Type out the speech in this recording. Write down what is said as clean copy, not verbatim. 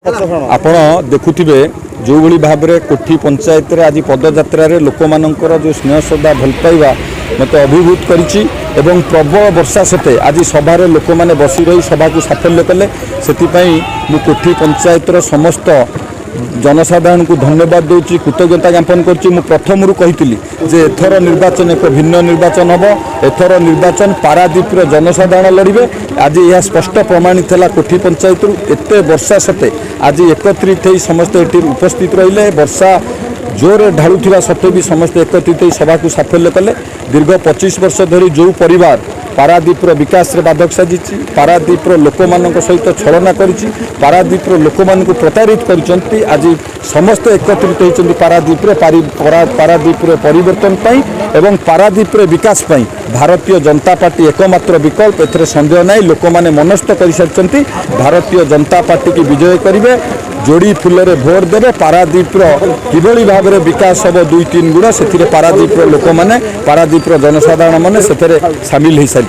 आपण देखुथिबे जो भली भाव में कोठी पंचायत रे आज पदयात्रा लोक मानकर जो स्नेह श्रद्धा भल पाइबा मत अभिभूत करिछि एवं प्रबल वर्षा सते आज सभा लोक मैंने बसी रही सभा को साफल्य कले सेतिपई मु कोठी पंचायत समस्त जनसाधारण को धन्यवाद दूची कृतज्ञता ज्ञापन करछि। मु प्रथम कही जे एथर निर्वाचन एक भिन्न निर्वाचन हम एथर निर्वाचन पारादीप जनसाधारण लड़े। आज यह स्पष्ट प्रमाणित है कोठी पंचायत एत वर्षा सते आज एकत्रित हो समस्त ये उपस्थित रहिले। वर्षा जोर ढालुवा सत्वे भी समस्त एकत्रित हो सभा को साफल्य कले। दीर्घ 25 वर्ष धरी जो परिवार पारादीप विकास रे बाधक साजी पारादीप लोक मान सहित छलना करिछि पारादीप लोक मान प्रतारित करिसंती आज समस्त एकत्रित होइछन्ती पारादीप पारादीप परिवर्तन पाई एवं पारादीप विकास पाई भारतीय जनता पार्टी एकमात्र विकल्प एथरे संदेह नहीं। लोक माने मनस्थ कर सारिसंती भारतीय जनता पार्टी की विजय करिवे जोड़ी फुलरे भोट देवे पारादीप किभली भाव में विकास हम 2-3 गुण से पारादीप लोक मैंने पारादीप जनसाधारण मैंने सामिल हो सारी।